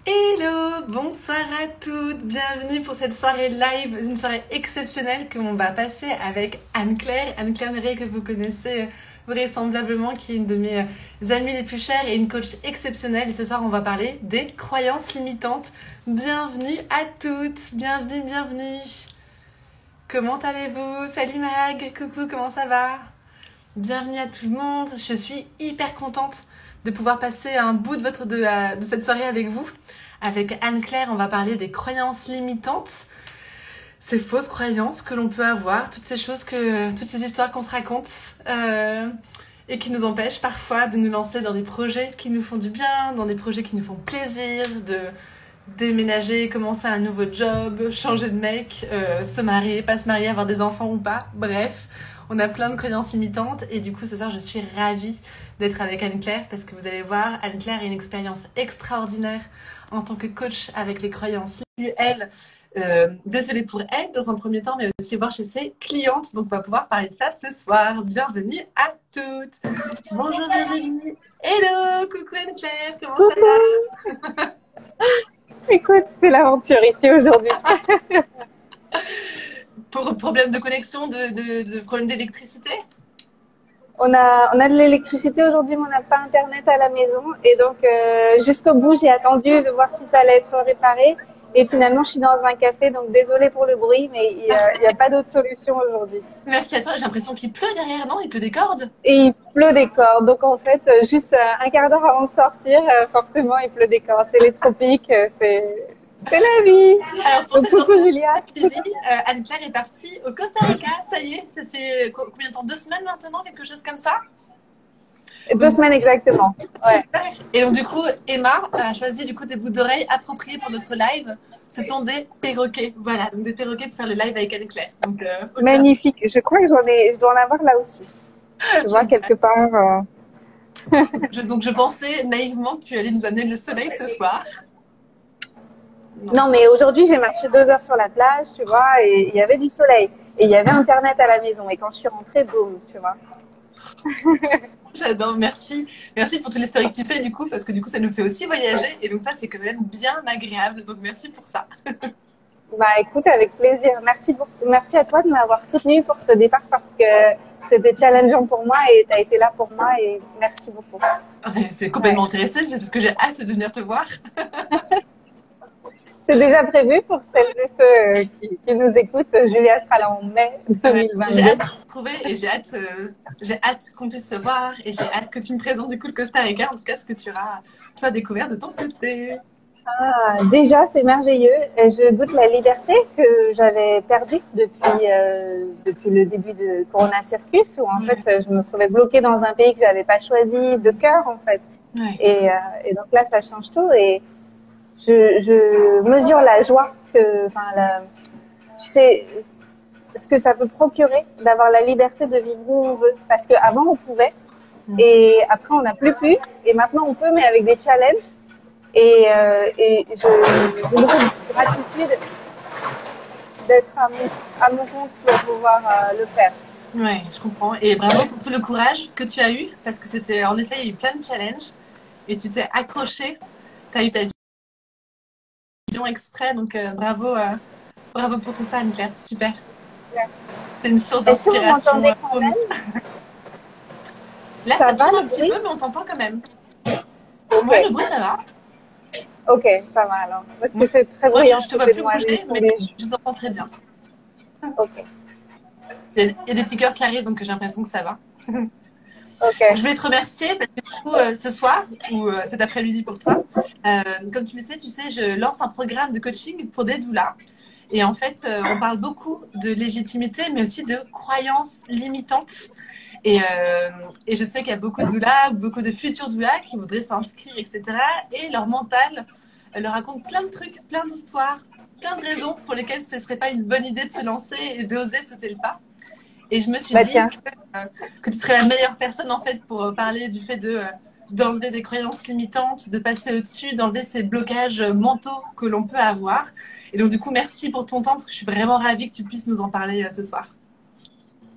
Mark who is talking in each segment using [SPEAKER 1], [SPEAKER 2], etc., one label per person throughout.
[SPEAKER 1] Hello, bonsoir à toutes, bienvenue pour cette soirée live, une soirée exceptionnelle que l'on va passer avec Anne-Claire Méret que vous connaissez vraisemblablement, qui est une de mes amies les plus chères et une coach exceptionnelle. Et ce soir, on va parler des croyances limitantes. Bienvenue à toutes, bienvenue. Comment allez-vous? Salut Mag, coucou, comment ça va? Bienvenue à tout le monde, je suis hyper contente de pouvoir passer un bout de cette soirée avec vous. Avec Anne-Claire, on va parler des croyances limitantes, ces fausses croyances que l'on peut avoir, toutes ces histoires qu'on se raconte et qui nous empêchent parfois de nous lancer dans des projets qui nous font du bien, dans des projets qui nous font plaisir, de déménager, commencer un nouveau job, changer de mec, se marier, pas se marier, avoir des enfants ou pas, bref. On a plein de croyances limitantes et du coup ce soir je suis ravie d'être avec Anne-Claire parce que vous allez voir, Anne-Claire a une expérience extraordinaire en tant que coach avec les croyances. Elle, désolée pour elle dans un premier temps, mais aussi voir chez ses clientes. Donc on va pouvoir parler de ça ce soir. Bienvenue à toutes. Bonjour Virginie. Hello, coucou Anne-Claire, comment ça va?
[SPEAKER 2] Écoute, c'est l'aventure ici aujourd'hui.
[SPEAKER 1] Pour problème de connexion, de problème d'électricité?
[SPEAKER 2] On a de l'électricité aujourd'hui, mais on n'a pas internet à la maison. Et donc, jusqu'au bout, j'ai attendu de voir si ça allait être réparé. Et finalement, je suis dans un café, donc désolée pour le bruit, mais il y a pas d'autre solution aujourd'hui.
[SPEAKER 1] Merci à toi. J'ai l'impression qu'il pleut derrière, non? Il pleut des cordes?
[SPEAKER 2] Et il pleut des cordes. Donc, en fait, juste un quart d'heure avant de sortir, forcément, il pleut des cordes. C'est les tropiques, c'est la vie.
[SPEAKER 1] Alors pour
[SPEAKER 2] donc, coucou Julia.
[SPEAKER 1] Tu dis, Anne-Claire est partie au Costa Rica. Ça y est, ça fait combien de temps? 2 semaines maintenant, quelque chose comme ça?
[SPEAKER 2] 2 semaines exactement. Ouais.
[SPEAKER 1] Super. Et donc du coup, Emma a choisi du coup des boucles d'oreilles appropriées pour notre live. Ce sont des perroquets. Voilà, donc des perroquets pour faire le live avec Anne-Claire. Donc
[SPEAKER 2] magnifique. Je crois que je dois en avoir là aussi. Je vois quelque part.
[SPEAKER 1] Donc je pensais naïvement que tu allais nous amener le soleil ce soir.
[SPEAKER 2] Non, mais aujourd'hui, j'ai marché 2 heures sur la plage, tu vois, et il y avait du soleil. Et il y avait Internet à la maison. Et quand je suis rentrée, boum, tu vois.
[SPEAKER 1] J'adore, merci. Merci pour tout l'historique que tu fais du coup, parce que du coup, ça nous fait aussi voyager. Et donc ça, c'est quand même bien agréable. Donc merci pour ça.
[SPEAKER 2] Bah écoute, avec plaisir. Merci à toi de m'avoir soutenue pour ce départ parce que c'était challengeant pour moi et tu as été là pour moi et merci beaucoup.
[SPEAKER 1] C'est complètement intéressant, c'est parce que j'ai hâte de venir te voir.
[SPEAKER 2] C'est déjà prévu pour celles et ceux qui nous écoutent. Julia sera là en mai 2022.
[SPEAKER 1] J'ai hâte de te retrouver et j'ai hâte qu'on puisse se voir et j'ai hâte que tu me présentes du coup le Costa Rica, en tout cas ce que tu auras toi découvert de ton côté.
[SPEAKER 2] Ah, déjà, c'est merveilleux. Je goûte la liberté que j'avais perdue depuis le début de Corona Circus, où en fait, je me trouvais bloquée dans un pays que j'avais pas choisi de cœur, en fait.
[SPEAKER 1] Ouais.
[SPEAKER 2] Et donc là, ça change tout. Et je mesure la joie tu sais, ce que ça peut procurer d'avoir la liberté de vivre où on veut. Parce qu'avant, on pouvait. Et après, on n'a plus pu. Et maintenant, on peut, mais avec des challenges. Et j'ai beaucoup de gratitude d'être à mon compte pour pouvoir le faire.
[SPEAKER 1] Ouais, je comprends. Et bravo pour tout le courage que tu as eu, parce que c'était, en effet, il y a eu plein de challenges et tu t'es accroché. Tu as eu ta vision exprès, donc bravo pour tout ça, Anne-Claire, c'est super.
[SPEAKER 2] Ouais.
[SPEAKER 1] C'est une source d'inspiration.
[SPEAKER 2] Est-ce que vous m'entendez quand même?
[SPEAKER 1] Là, ça tourne un petit peu, mais on t'entend quand même.
[SPEAKER 2] Okay.
[SPEAKER 1] Ouais, le bruit, ça va.
[SPEAKER 2] Ok, pas mal. Alors. Parce que c'est très bruyant.
[SPEAKER 1] Moi, je te vois plus bouger, mais je t'entends très bien.
[SPEAKER 2] Ok.
[SPEAKER 1] Il y a des petits cœurs qui arrivent, donc j'ai l'impression que ça va.
[SPEAKER 2] Okay.
[SPEAKER 1] Je voulais te remercier parce que du coup, ce soir, ou cet après-midi pour toi, comme tu le sais, je lance un programme de coaching pour des doulas. Et en fait, on parle beaucoup de légitimité, mais aussi de croyances limitantes. Et je sais qu'il y a beaucoup de doulas, beaucoup de futurs doulas qui voudraient s'inscrire, etc. Et leur mental leur raconte plein de trucs, plein d'histoires, plein de raisons pour lesquelles ce ne serait pas une bonne idée de se lancer et d'oser sauter le pas. Et je me suis dit que tu serais la meilleure personne en fait pour parler du fait d'enlever des croyances limitantes, de passer au-dessus, d'enlever ces blocages mentaux que l'on peut avoir. Et donc du coup, merci pour ton temps parce que je suis vraiment ravie que tu puisses nous en parler ce soir.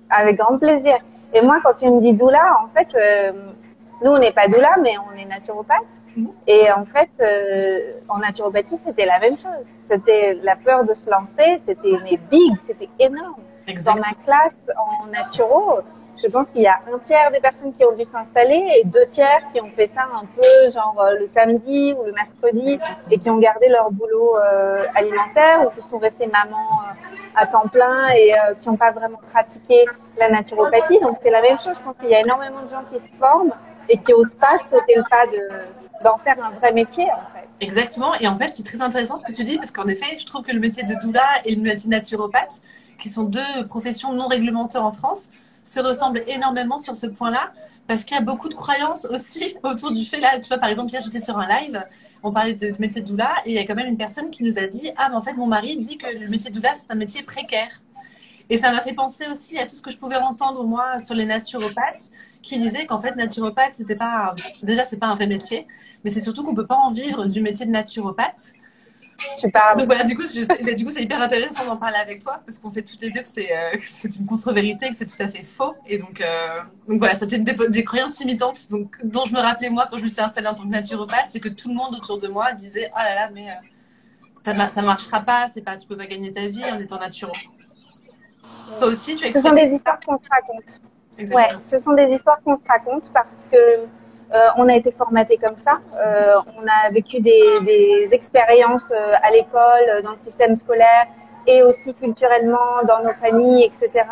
[SPEAKER 2] Avec grand plaisir. Et moi, quand tu me dis doula, en fait, nous, on n'est pas doula, mais on est naturopathe. Et en fait, en naturopathie, c'était la même chose. C'était la peur de se lancer, c'était mais big, c'était énorme. Dans ma classe en naturo, je pense qu'il y a un tiers des personnes qui ont dû s'installer et 2 tiers qui ont fait ça un peu genre le samedi ou le mercredi et qui ont gardé leur boulot alimentaire ou qui sont restés mamans à temps plein et qui n'ont pas vraiment pratiqué la naturopathie. Donc c'est la même chose. Je pense qu'il y a énormément de gens qui se forment et qui n'osent pas sauter le pas d'en faire un vrai métier en fait.
[SPEAKER 1] Exactement. Et en fait, c'est très intéressant ce que tu dis parce qu'en effet, je trouve que le métier de doula et le métier de naturopathe, qui sont 2 professions non réglementées en France, se ressemblent énormément sur ce point-là, parce qu'il y a beaucoup de croyances aussi autour du fait, là, tu vois, par exemple, hier, j'étais sur un live, on parlait du métier de doula, et il y a quand même une personne qui nous a dit, ah, mais en fait, mon mari dit que le métier de doula, c'est un métier précaire. Et ça m'a fait penser aussi à tout ce que je pouvais entendre, moi, sur les naturopathes, qui disaient qu'en fait, naturopathe, c'était pas, déjà, c'est pas un vrai métier, mais c'est surtout qu'on peut pas en vivre du métier de naturopathe.
[SPEAKER 2] Tu parles.
[SPEAKER 1] Donc voilà, du coup, c'est hyper intéressant d'en parler avec toi parce qu'on sait toutes les deux que c'est une contre-vérité, que c'est tout à fait faux. Et donc voilà, c'était des croyances limitantes dont je me rappelais moi quand je me suis installée en tant que naturopathe, c'est que tout le monde autour de moi disait oh là là, mais ça marchera pas, tu peux pas gagner ta vie en étant naturo. Toi aussi, tu
[SPEAKER 2] Ce sont des histoires qu'on se raconte. Ouais, ce sont des histoires qu'on se raconte parce que on a été formaté comme ça. On a vécu des expériences à l'école, dans le système scolaire et aussi culturellement dans nos familles, etc.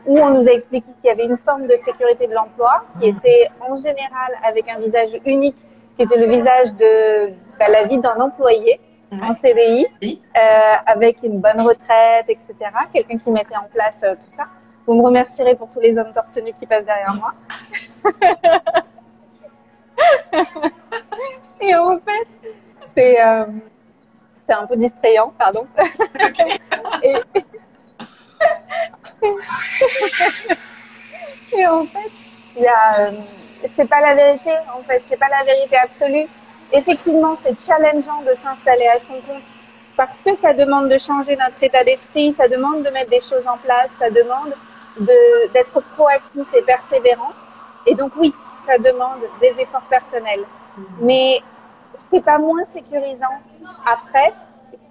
[SPEAKER 2] Où on nous a expliqué qu'il y avait une forme de sécurité de l'emploi qui était en général avec un visage unique, qui était le visage de la vie d'un employé en CDI, avec une bonne retraite, etc. Quelqu'un qui mettait en place tout ça. Vous me remercierez pour tous les hommes torse nu qui passent derrière moi. Et en fait, c'est un peu distrayant, pardon. Et en fait, c'est pas la vérité. En fait, c'est pas la vérité absolue. Effectivement, c'est challengeant de s'installer à son compte parce que ça demande de changer notre état d'esprit, ça demande de mettre des choses en place, ça demande d'être proactif et persévérant. Et donc oui, ça demande des efforts personnels. Mais c'est pas moins sécurisant après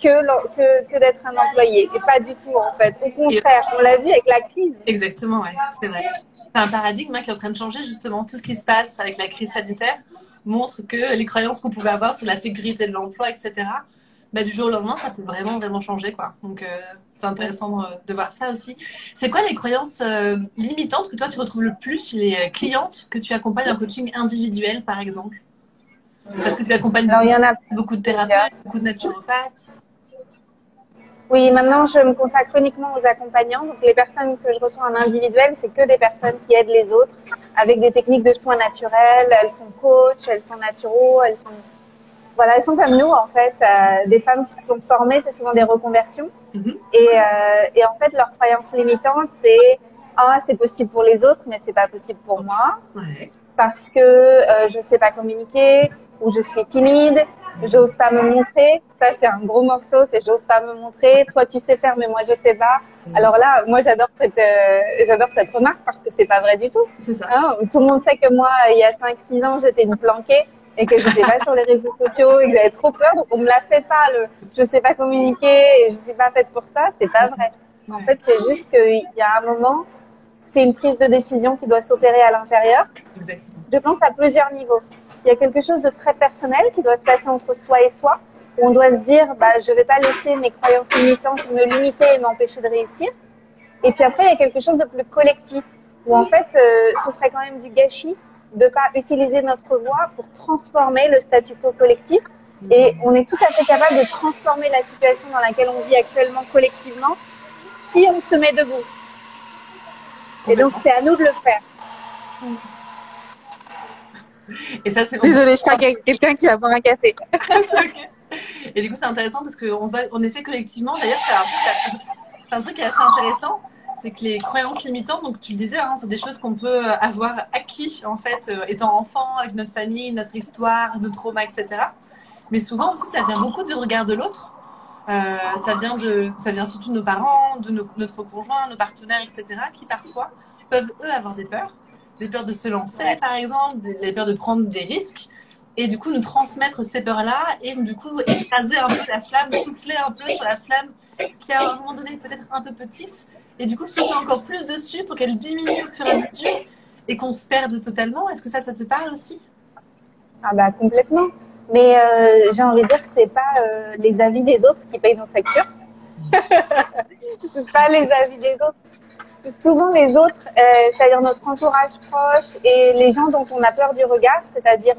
[SPEAKER 2] que d'être un employé. Et pas du tout, en fait. Au contraire, on l'a vu avec la crise.
[SPEAKER 1] Exactement, ouais, c'est vrai. C'est un paradigme qui est en train de changer, justement. Tout ce qui se passe avec la crise sanitaire montre que les croyances qu'on pouvait avoir sur la sécurité de l'emploi, etc., du jour au lendemain, ça peut vraiment, vraiment changer, quoi. Donc, c'est intéressant de voir ça aussi. C'est quoi les croyances limitantes que toi, tu retrouves le plus chez les clientes que tu accompagnes en coaching individuel, par exemple? Parce que tu accompagnes beaucoup de thérapeutes, beaucoup de naturopathes.
[SPEAKER 2] Oui, maintenant, je me consacre uniquement aux accompagnants. Donc, les personnes que je reçois en individuel, c'est que des personnes qui aident les autres avec des techniques de soins naturels. Elles sont coachs, elles sont naturo, elles sont comme nous, en fait. Des femmes qui se sont formées, c'est souvent des reconversions. Et en fait, leur croyance limitante, c'est « Ah, c'est possible pour les autres, mais c'est pas possible pour moi.
[SPEAKER 1] Ouais.
[SPEAKER 2] Parce que je sais pas communiquer, ou je suis timide, j'ose pas me montrer. » Ça, c'est un gros morceau, c'est « j'ose pas me montrer. Toi, tu sais faire, mais moi, je sais pas. » Alors là, moi, j'adore cette remarque parce que c'est pas vrai du tout.
[SPEAKER 1] C'est ça.
[SPEAKER 2] Hein, tout le monde sait que moi, il y a 5-6 ans, j'étais une planquée et que j'étais pas sur les réseaux sociaux et que j'avais trop peur. Donc, on me l'a fait pas, je sais pas communiquer et je suis pas faite pour ça. C'est pas vrai. En fait, c'est juste qu'il y a un moment, c'est une prise de décision qui doit s'opérer à l'intérieur.
[SPEAKER 1] Exactement.
[SPEAKER 2] Je pense à plusieurs niveaux. Il y a quelque chose de très personnel qui doit se passer entre soi et soi, où on doit se dire, je vais pas laisser mes croyances limitantes me limiter et m'empêcher de réussir. Et puis après, il y a quelque chose de plus collectif, où en fait, ce serait quand même du gâchis de pas utiliser notre voix pour transformer le statu quo collectif. Et on est tout à fait capable de transformer la situation dans laquelle on vit actuellement collectivement si on se met debout. Et donc, c'est à nous de le faire.
[SPEAKER 1] Et ça, c'est
[SPEAKER 2] Désolée, je crois qu'il y a quelqu'un qui va boire un café.
[SPEAKER 1] Okay. Et du coup, c'est intéressant parce qu'on se voit, on est fait collectivement. D'ailleurs, c'est un truc qui est assez intéressant. C'est que les croyances limitantes, donc tu le disais, c'est des choses qu'on peut avoir acquis, en fait, étant enfant, avec notre famille, notre histoire, nos traumas, etc. Mais souvent aussi, ça vient beaucoup du regard de l'autre. Ça vient surtout de nos parents, de notre conjoint, nos partenaires, etc., qui parfois peuvent, eux, avoir des peurs de se lancer, par exemple, des peurs de prendre des risques, et du coup nous transmettre ces peurs-là et du coup écraser un peu la flamme, souffler un peu sur la flamme qui à un moment donné peut-être un peu petite et du coup souffler encore plus dessus pour qu'elle diminue au fur et à mesure et qu'on se perde totalement. Est-ce que ça te parle aussi?
[SPEAKER 2] Ah bah complètement. Mais j'ai envie de dire que c'est pas les avis des autres qui payent nos factures. C'est pas les avis des autres. Souvent les autres, c'est-à-dire notre entourage proche et les gens dont on a peur du regard, c'est-à-dire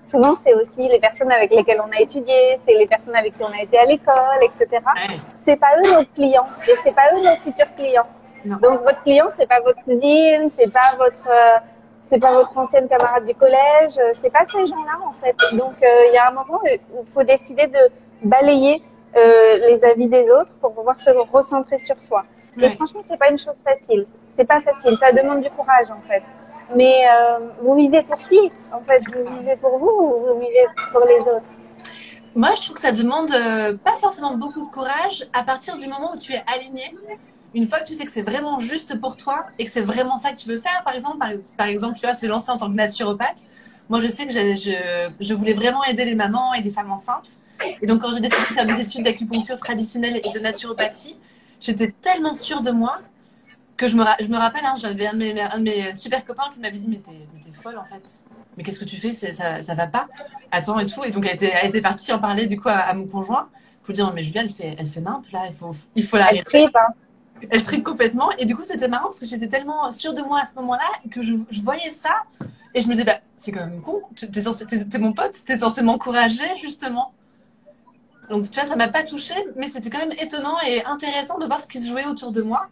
[SPEAKER 2] souvent c'est aussi les personnes avec lesquelles on a étudié, c'est les personnes avec qui on a été à l'école, etc.
[SPEAKER 1] Ouais.
[SPEAKER 2] C'est pas eux nos clients et c'est pas eux nos futurs clients.
[SPEAKER 1] Non.
[SPEAKER 2] Donc votre client c'est pas votre cousine, c'est pas votre ancienne camarade du collège, c'est pas ces gens-là en fait. Donc il y a un moment où il faut décider de balayer les avis des autres pour pouvoir se recentrer sur soi.
[SPEAKER 1] Ouais.
[SPEAKER 2] Et franchement, c'est pas une chose facile. C'est pas facile. Ça demande du courage en fait. Mais vous vivez pour qui en fait? Vous vivez pour vous ou vous vivez pour les autres?
[SPEAKER 1] Moi, je trouve que ça demande pas forcément beaucoup de courage à partir du moment où tu es aligné. Une fois que tu sais que c'est vraiment juste pour toi et que c'est vraiment ça que tu veux faire, par exemple, tu vois, se lancer en tant que naturopathe. Moi, je sais que je voulais vraiment aider les mamans et les femmes enceintes. Et donc, quand j'ai décidé de faire des études d'acupuncture traditionnelle et de naturopathie, j'étais tellement sûre de moi que je me rappelle, hein, j'avais un de mes super copains qui m'avait dit mais t'es folle en fait. Mais qu'est-ce que tu fais? Ça va pas. Attends et tout. Et donc, elle était partie en parler du coup à mon conjoint pour lui dire mais Julia, elle fait nimp là, il faut
[SPEAKER 2] Elle
[SPEAKER 1] l'arrêter.
[SPEAKER 2] tripe, hein.
[SPEAKER 1] Elle tripe complètement. Et du coup, c'était marrant parce que j'étais tellement sûre de moi à ce moment-là que je voyais ça. Et je me disais, bah, c'est quand même con. T'es mon pote, t'es censé m'encourager, justement. Donc, tu vois, ça m'a pas touchée, mais c'était quand même étonnant et intéressant de voir ce qui se jouait autour de moi.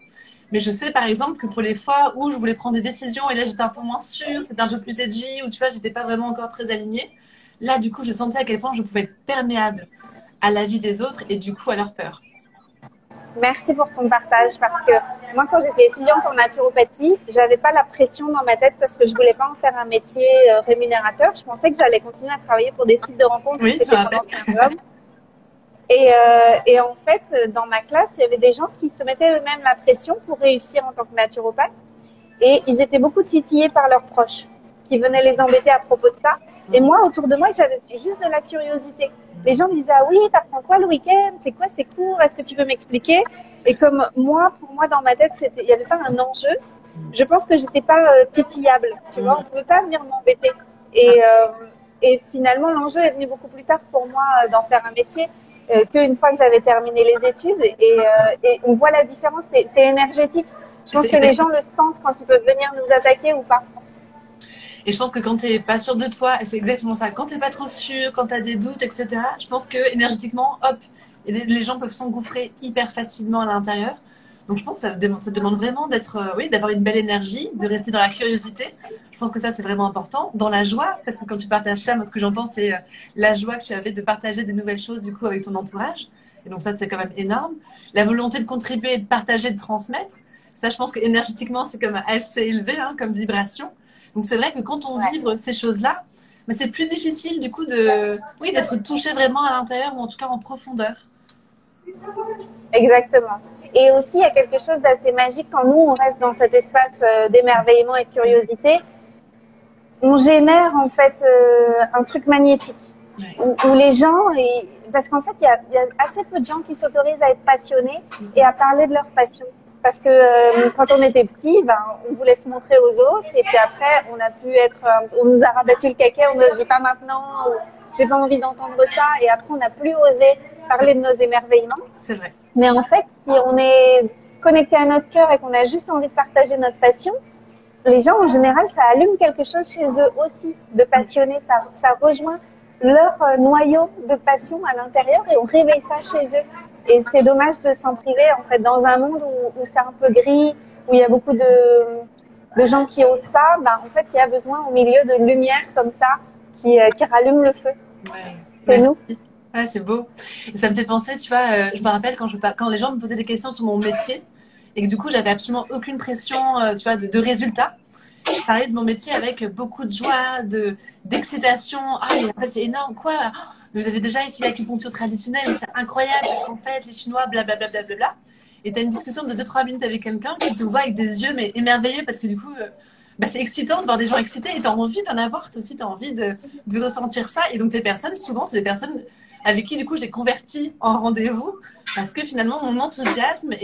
[SPEAKER 1] Mais je sais, par exemple, que pour les fois où je voulais prendre des décisions et là, j'étais un peu moins sûre, c'était un peu plus edgy, ou tu vois, j'étais pas vraiment encore très alignée. Là, du coup, je sentais à quel point je pouvais être perméable à la vie des autres et du coup à leur peur.
[SPEAKER 2] Merci pour ton partage parce que moi, quand j'étais étudiante en naturopathie, j'avais pas la pression dans ma tête parce que je voulais pas en faire un métier rémunérateur. Je pensais que j'allais continuer à travailler pour des sites de rencontres.
[SPEAKER 1] Oui,
[SPEAKER 2] C'était pendant 15 ans. Et en fait, dans ma classe, il y avait des gens qui se mettaient eux-mêmes la pression pour réussir en tant que naturopathe. Et ils étaient beaucoup titillés par leurs proches qui venaient les embêter à propos de ça. Et moi, autour de moi, j'avais juste de la curiosité. Les gens me disaient, ah oui, t'apprends quoi le week-end? C'est quoi ces cours? Est-ce que tu peux m'expliquer? Et comme moi, pour moi, dans ma tête, il n'y avait pas un enjeu. Je pense que j'étais pas titillable. Tu vois, on ne pouvait pas venir m'embêter. Et finalement, l'enjeu est venu beaucoup plus tard pour moi d'en faire un métier qu'une fois que j'avais terminé les études. Et on voit la différence, c'est énergétique. Je pense que les gens le sentent quand ils peuvent venir nous attaquer ou pas.
[SPEAKER 1] Et je pense que quand tu n'es pas sûr de toi, c'est exactement ça. Quand tu n'es pas trop sûr, quand tu as des doutes, etc., je pense que énergétiquement, hop, les gens peuvent s'engouffrer hyper facilement à l'intérieur. Donc je pense que ça demande vraiment d'avoir une belle énergie, de rester dans la curiosité. Je pense que ça, c'est vraiment important. Dans la joie, parce que quand tu partages ça, moi, ce que j'entends, c'est la joie que tu avais de partager des nouvelles choses, du coup, avec ton entourage. Et donc ça, c'est quand même énorme. La volonté de contribuer, de partager, de transmettre. Ça, je pense que énergétiquement, c'est comme assez élevé, hein, comme vibration. Donc c'est vrai que quand on vibre ces choses-là, mais c'est plus difficile du coup d'être touché vraiment à l'intérieur ou en tout cas en profondeur.
[SPEAKER 2] Exactement. Et aussi, il y a quelque chose d'assez magique quand nous, on reste dans cet espace d'émerveillement et de curiosité. On génère en fait un truc magnétique où les gens, parce qu'en fait, il y a assez peu de gens qui s'autorisent à être passionnés et à parler de leur passion. Parce que quand on était petit, on voulait se montrer aux autres et puis après, on nous a rabattu le caquet, on ne dit pas maintenant, ou j'ai pas envie d'entendre ça et après, on n'a plus osé parler de nos émerveillements.
[SPEAKER 1] C'est vrai.
[SPEAKER 2] Mais en fait, si on est connecté à notre cœur et qu'on a juste envie de partager notre passion, les gens, en général, ça allume quelque chose chez eux aussi, de passionné. Ça rejoint leur noyau de passion à l'intérieur et on réveille ça chez eux. Et c'est dommage de s'en priver, en fait, dans un monde où c'est un peu gris, où il y a beaucoup de gens qui osent pas. En fait, il y a besoin au milieu de lumière comme ça qui rallume le feu.
[SPEAKER 1] Ouais.
[SPEAKER 2] C'est nous.
[SPEAKER 1] Ouais, c'est beau. Et ça me fait penser, tu vois, je me rappelle quand les gens me posaient des questions sur mon métier et que du coup, j'avais absolument aucune pression, tu vois, de résultats. Je parlais de mon métier avec beaucoup de joie, d'excitation. Ah, mais en fait, c'est énorme, quoi. Vous avez déjà ici l'acupuncture traditionnelle, c'est incroyable parce qu'en fait, les Chinois, blablabla. Bla, bla, bla, bla. Et tu as une discussion de 2-3 minutes avec quelqu'un qui te voit avec des yeux mais émerveillés parce que du coup, bah, c'est excitant de voir des gens excités et tu as envie d'en avoir, toi aussi, tu as envie de ressentir ça. Et donc, les personnes, souvent, c'est des personnes avec qui, du coup, j'ai converti en rendez-vous parce que finalement, mon enthousiasme ah,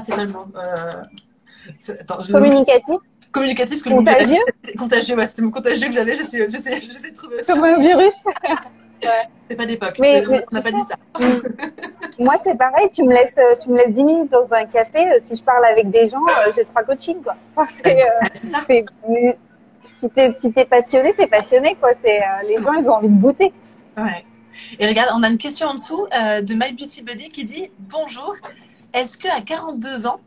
[SPEAKER 1] c'est pas le mot. Attends,
[SPEAKER 2] Communicatif,
[SPEAKER 1] communicatif, parce que le mot
[SPEAKER 2] contagieux,
[SPEAKER 1] contagieux, ouais, c'était le mot contagieux que j'avais. J'essaie de trouver autre
[SPEAKER 2] comme
[SPEAKER 1] chose.
[SPEAKER 2] un virus. Ouais.
[SPEAKER 1] C'est pas d'époque.
[SPEAKER 2] Mais
[SPEAKER 1] On n'a pas dit ça.
[SPEAKER 2] moi, c'est pareil. Tu me laisses 10 minutes dans un café. Si je parle avec des gens, j'ai 3 coachings, quoi. Enfin,
[SPEAKER 1] C'est ça.
[SPEAKER 2] Si t'es passionné, t'es passionné, quoi. Les gens, ils ont envie de goûter.
[SPEAKER 1] Ouais. Et regarde, on a une question en dessous de My Beauty Buddy qui dit bonjour. Est-ce qu'à 42 ans,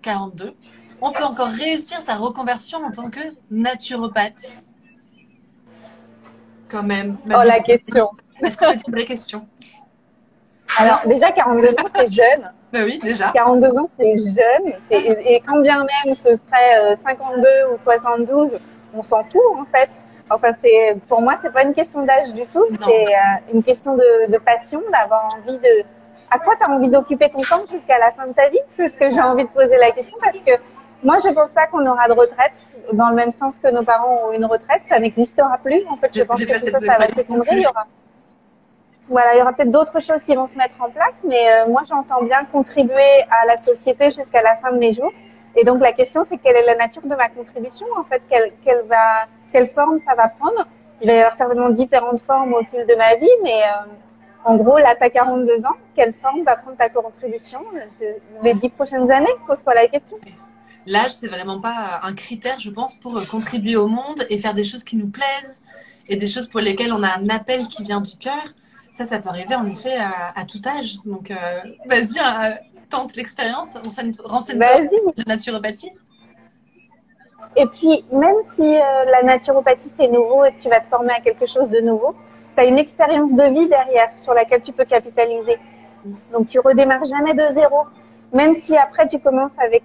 [SPEAKER 1] 42, on peut encore réussir sa reconversion en tant que naturopathe? Quand même.
[SPEAKER 2] Oh, la question.
[SPEAKER 1] Est-ce que c'est une vraie question?
[SPEAKER 2] Alors, déjà, 42 ans, c'est jeune.
[SPEAKER 1] Ben oui, déjà.
[SPEAKER 2] 42 ans, c'est jeune. Et quand bien même ce serait 52 ou 72, on s'en fout, en fait. Enfin, pour moi, c'est pas une question d'âge du tout.
[SPEAKER 1] Non.
[SPEAKER 2] C'est une question de passion, d'avoir envie de. À quoi tu as envie d'occuper ton temps jusqu'à la fin de ta vie? C'est ce que j'ai envie de poser la question parce que moi, je pense pas qu'on aura de retraite dans le même sens que nos parents ont une retraite. Ça n'existera plus. En fait, je pense que tout ça va s'effondrer. Il y aura peut-être d'autres choses qui vont se mettre en place, mais moi, j'entends bien contribuer à la société jusqu'à la fin de mes jours. Et donc, la question, c'est quelle est la nature de ma contribution, en fait, quelle forme ça va prendre. Il va y avoir certainement différentes formes au fil de ma vie, mais en gros, là, tu as 42 ans, quelle forme va prendre ta contribution les 10 prochaines années? Pose-toi la question.
[SPEAKER 1] L'âge, c'est vraiment pas un critère, je pense, pour contribuer au monde et faire des choses qui nous plaisent et des choses pour lesquelles on a un appel qui vient du cœur. Ça peut arriver en effet à tout âge. Donc, vas-y, tente l'expérience, renseigne-toi sur la naturopathie.
[SPEAKER 2] Et puis, même si la naturopathie, c'est nouveau et que tu vas te former à quelque chose de nouveau, tu as une expérience de vie derrière sur laquelle tu peux capitaliser. Donc, tu redémarres jamais de zéro. Même si après, tu commences avec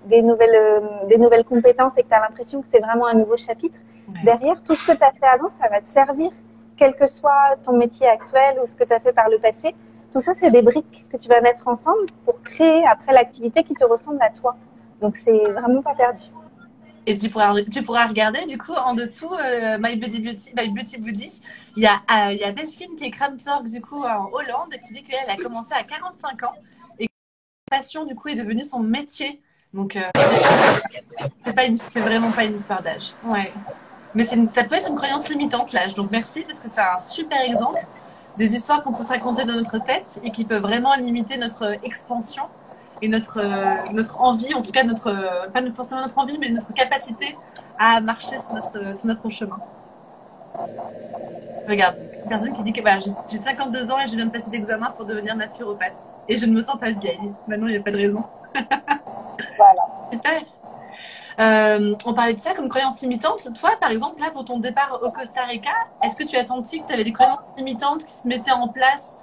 [SPEAKER 2] des nouvelles compétences et que tu as l'impression que c'est vraiment un nouveau chapitre, derrière, tout ce que tu as fait avant, ça va te servir. Quel que soit ton métier actuel ou ce que tu as fait par le passé, tout ça, c'est des briques que tu vas mettre ensemble pour créer après l'activité qui te ressemble à toi. Donc, c'est vraiment pas perdu.
[SPEAKER 1] Et tu pourras regarder, du coup, en dessous, My Beauty Buddy, il y a Delphine qui est Kramzorg, du coup, en Hollande, qui dit qu'elle a commencé à 45 ans et que la passion, du coup, est devenue son métier. Donc, c'est vraiment pas une histoire d'âge. Ouais. Mais ça peut être une croyance limitante, l'âge. Donc, merci, parce que c'est un super exemple des histoires qu'on peut se raconter dans notre tête et qui peuvent vraiment limiter notre expansion et notre envie, en tout cas pas forcément notre envie, mais notre capacité à marcher sur notre chemin. Regarde, une personne qui dit que j'ai 52 ans et je viens de passer l'examen pour devenir naturopathe. Et je ne me sens pas vieille. Maintenant, il n'y a pas de raison.
[SPEAKER 2] Voilà.
[SPEAKER 1] Super. On parlait de ça comme croyance limitante. Toi, par exemple, là, pour ton départ au Costa Rica, est-ce que tu as senti que tu avais des croyances limitantes qui se mettaient en place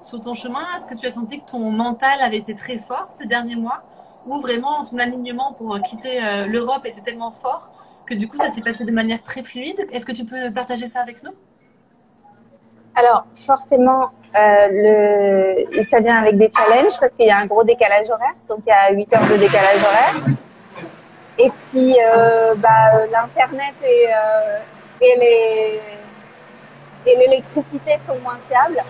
[SPEAKER 1] sur ton chemin? Est-ce que tu as senti que ton mental avait été très fort ces derniers mois? Ou vraiment ton alignement pour quitter l'Europe était tellement fort que du coup ça s'est passé de manière très fluide? Est-ce que tu peux partager ça avec nous?
[SPEAKER 2] Alors, forcément, ça vient avec des challenges parce qu'il y a un gros décalage horaire. Donc, il y a 8 heures de décalage horaire. Et puis, l'Internet et l'électricité sont moins fiables.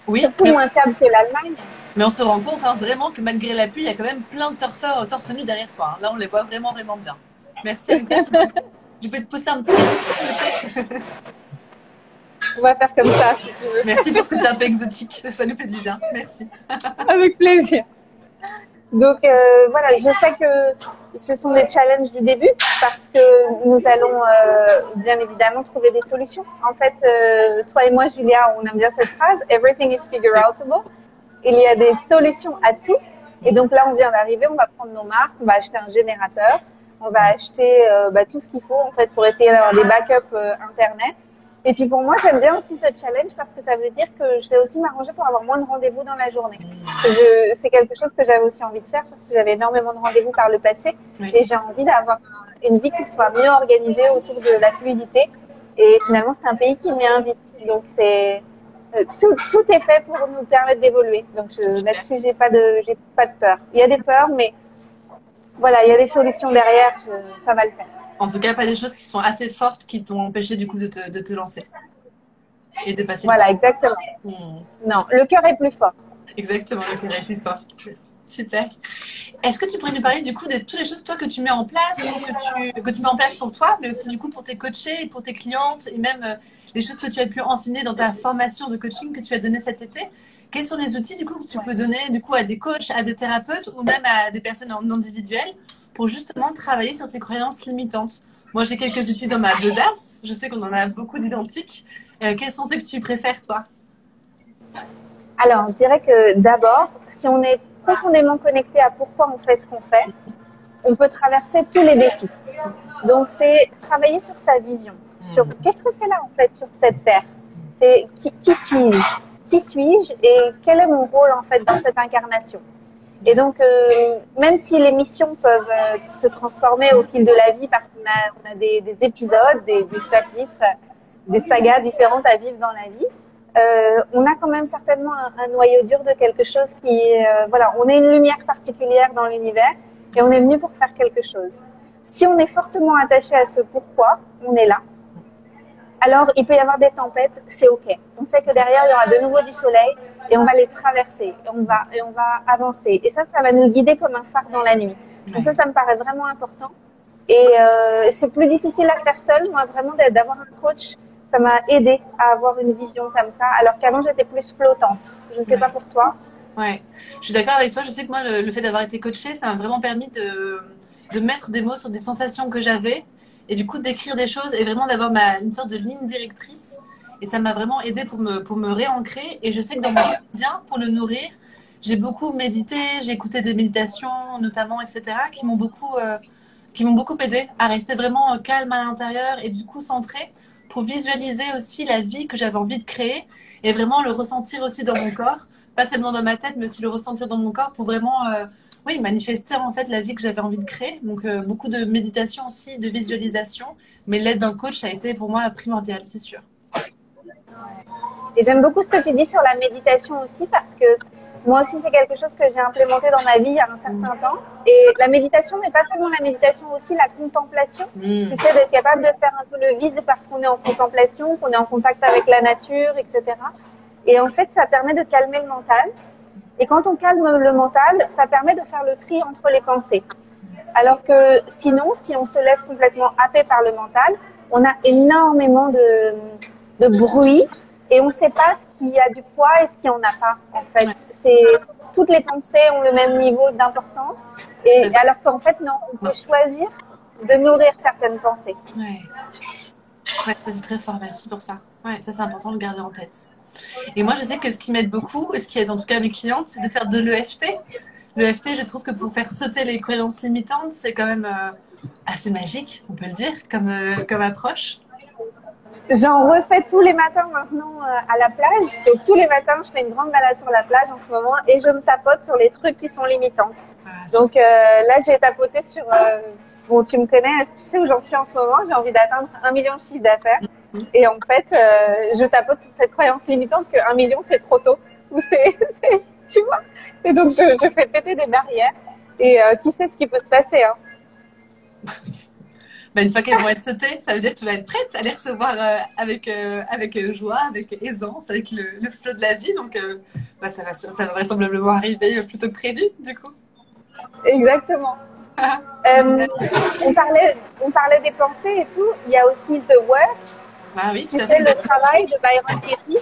[SPEAKER 1] Oui.
[SPEAKER 2] Surtout moins fiables que l'Allemagne.
[SPEAKER 1] Mais on se rend compte vraiment que malgré la pluie, il y a quand même plein de surfeurs torse nu derrière toi. Là, on les voit vraiment, vraiment bien. Merci. Je peux te pousser un peu.
[SPEAKER 2] On va faire comme ça, si tu veux.
[SPEAKER 1] Merci parce que tu es un peu exotique. Ça nous fait du bien. Merci.
[SPEAKER 2] Avec plaisir. Donc, voilà, je sais que ce sont des challenges du début parce que nous allons bien évidemment trouver des solutions. En fait, toi et moi, Julia, on aime bien cette phrase « Everything is figure outable ». Il y a des solutions à tout. Et donc là, on vient d'arriver, on va prendre nos marques, on va acheter un générateur, on va acheter tout ce qu'il faut en fait pour essayer d'avoir des backups Internet. Et puis pour moi, j'aime bien aussi ce challenge parce que ça veut dire que je vais aussi m'arranger pour avoir moins de rendez-vous dans la journée. C'est quelque chose que j'avais aussi envie de faire parce que j'avais énormément de rendez-vous par le passé. Oui. Et j'ai envie d'avoir une vie qui soit mieux organisée autour de la fluidité. Et finalement, c'est un pays qui m'y invite. Donc c'est tout est fait pour nous permettre d'évoluer. Donc là-dessus, j'ai pas de peur. Il y a des peurs, mais voilà, il y a des solutions derrière, ça va le faire.
[SPEAKER 1] En tout cas, pas des choses qui sont assez fortes qui t'ont empêché du coup de te lancer et de passer le
[SPEAKER 2] Voilà,
[SPEAKER 1] pas.
[SPEAKER 2] exactement.
[SPEAKER 1] Hmm.
[SPEAKER 2] Non, le cœur est plus fort.
[SPEAKER 1] Exactement, le cœur est plus fort. Super. Est-ce que tu pourrais nous parler du coup de toutes les choses toi que tu mets en place, ou que tu mets en place pour toi, mais aussi du coup pour tes coachés et pour tes clientes, et même les choses que tu as pu enseigner dans ta formation de coaching que tu as donnée cet été? Quels sont les outils du coup que tu peux donner du coup à des coachs, à des thérapeutes ou même à des personnes en individuelles pour justement travailler sur ces croyances limitantes? Moi, j'ai quelques outils dans ma besace. Je sais qu'on en a beaucoup d'identiques. Quels sont ceux que tu préfères, toi?
[SPEAKER 2] Alors, je dirais que d'abord, si on est profondément connecté à pourquoi on fait ce qu'on fait, on peut traverser tous les défis. Donc, c'est travailler sur sa vision, sur qu'est-ce qu'on fait là en fait sur cette terre. C'est qui suis-je? Qui suis-je et quel est mon rôle en fait dans cette incarnation? Et donc, même si les missions peuvent se transformer au fil de la vie parce qu'on a des épisodes, des chapitres, des sagas différentes à vivre dans la vie, on a quand même certainement un noyau dur de quelque chose qui, voilà, on est une lumière particulière dans l'univers et on est venu pour faire quelque chose. Si on est fortement attaché à ce pourquoi on est là, alors il peut y avoir des tempêtes, c'est ok. On sait que derrière il y aura de nouveau du soleil et on va les traverser et on va avancer. Et ça va nous guider comme un phare dans la nuit. Donc ça me paraît vraiment important. Et c'est plus difficile à faire seul. Moi, vraiment, d'avoir un coach, ça m'a aidé à avoir une vision comme ça, alors qu'avant j'étais plus flottante. Je ne sais pas pour toi.
[SPEAKER 1] Ouais, je suis d'accord avec toi. Je sais que moi, le fait d'avoir été coachée, ça m'a vraiment permis de mettre des mots sur des sensations que j'avais et du coup d'écrire des choses et vraiment d'avoir une sorte de ligne directrice. Et ça m'a vraiment aidé pour me réancrer. Et je sais que dans mon quotidien, pour le nourrir, j'ai beaucoup médité, j'ai écouté des méditations notamment, etc., qui m'ont beaucoup aidé à rester vraiment calme à l'intérieur et du coup centrée pour visualiser aussi la vie que j'avais envie de créer et vraiment le ressentir aussi dans mon corps, pas seulement dans ma tête, mais aussi le ressentir dans mon corps pour vraiment oui, manifester en fait la vie que j'avais envie de créer. Donc beaucoup de méditation aussi, de visualisation, mais l'aide d'un coach a été pour moi primordial, c'est sûr.
[SPEAKER 2] Et j'aime beaucoup ce que tu dis sur la méditation aussi parce que moi aussi c'est quelque chose que j'ai implémenté dans ma vie il y a un certain temps. Et la méditation, mais pas seulement la méditation, aussi la contemplation. Tu sais, d'être capable de faire un peu le vide parce qu'on est en contemplation, qu'on est en contact avec la nature, etc. Et en fait, ça permet de calmer le mental. Et quand on calme le mental, ça permet de faire le tri entre les pensées. Alors que sinon, si on se laisse complètement happer par le mental, on a énormément de bruit et on ne sait pas ce qui a du poids et ce qui n'en a pas. En fait, toutes les pensées ont le même niveau d'importance. Et alors qu'en fait, non, on peut choisir de nourrir certaines pensées.
[SPEAKER 1] Ouais, ouais, c'est très fort. Merci pour ça. Ouais, ça c'est important de le garder en tête. Et moi, je sais que ce qui m'aide beaucoup, et ce qui aide en tout cas mes clientes, c'est de faire de l'EFT. L'EFT, je trouve que pour faire sauter les croyances limitantes, c'est quand même assez magique, on peut le dire, comme approche.
[SPEAKER 2] J'en refais tous les matins maintenant à la plage. Donc tous les matins, je fais une grande balade sur la plage en ce moment et je me tapote sur les trucs qui sont limitants. Donc là, j'ai tapoté sur... bon, tu me connais, tu sais où j'en suis en ce moment. J'ai envie d'atteindre 1 million de chiffre d'affaires. Et en fait, je tapote sur cette croyance limitante que 1 million, c'est trop tôt. Ou tu vois. Et donc, je fais péter des barrières. Et qui sait ce qui peut se passer, hein.
[SPEAKER 1] Ben, une fois qu'elles vont être sautées, ça veut dire que tu vas être prête à les recevoir avec joie, avec aisance, avec le flot de la vie. Donc, ben, ça va vraisemblablement arriver plus tôt que prévu, du coup.
[SPEAKER 2] Exactement. On parlait des pensées et tout. Il y a aussi The Work.
[SPEAKER 1] Ah oui,
[SPEAKER 2] tu sais, le travail de Byron Katie.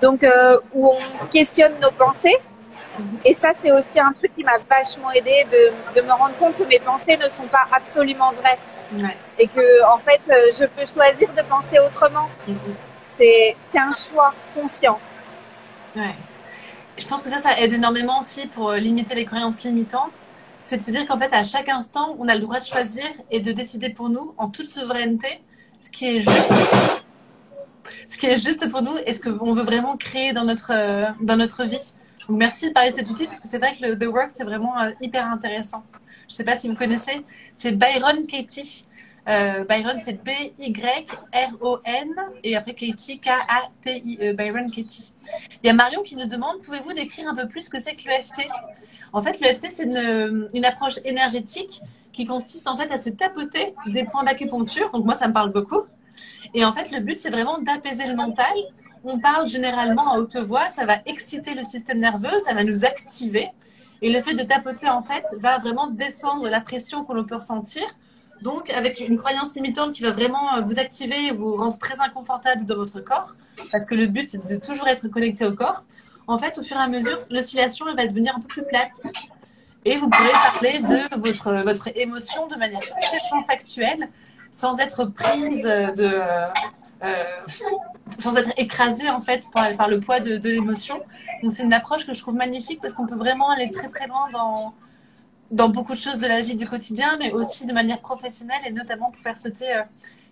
[SPEAKER 2] Donc, où on questionne nos pensées. Et ça, c'est aussi un truc qui m'a vachement aidée de me rendre compte que mes pensées ne sont pas absolument vraies. Ouais. Et que, en fait, je peux choisir de penser autrement. C'est un choix conscient.
[SPEAKER 1] Ouais. Je pense que ça aide énormément aussi pour limiter les croyances limitantes. C'est de se dire qu'en fait, à chaque instant, on a le droit de choisir et de décider pour nous, en toute souveraineté, ce qui est juste. Ce qui est juste pour nous et ce qu'on veut vraiment créer dans notre vie. Donc, merci de parler de cet outil parce que c'est vrai que le The Work, c'est vraiment hyper intéressant. Je ne sais pas si vous connaissez, c'est Byron Katie. Byron, c'est B-Y-R-O-N et après Katie, K-A-T-I-E. Byron Katie. Il y a Marion qui nous demande, pouvez-vous décrire un peu plus ce que c'est que l'EFT? En fait, l'EFT, c'est une approche énergétique qui consiste en fait à se tapoter des points d'acupuncture. Donc moi, ça me parle beaucoup. Et en fait, le but, c'est vraiment d'apaiser le mental. On parle généralement à haute voix, ça va exciter le système nerveux, ça va nous activer. Et le fait de tapoter, en fait, va vraiment descendre la pression que l'on peut ressentir. Donc, avec une croyance limitante qui va vraiment vous activer et vous rendre très inconfortable dans votre corps, parce que le but, c'est de toujours être connecté au corps. En fait, au fur et à mesure, l'oscillation va devenir un peu plus plate. Et vous pourrez parler de votre émotion de manière complètement factuelle, sans être prise sans être écrasée en fait par le poids de l'émotion. Donc c'est une approche que je trouve magnifique parce qu'on peut vraiment aller très très loin dans beaucoup de choses de la vie du quotidien, mais aussi de manière professionnelle et notamment pour faire sauter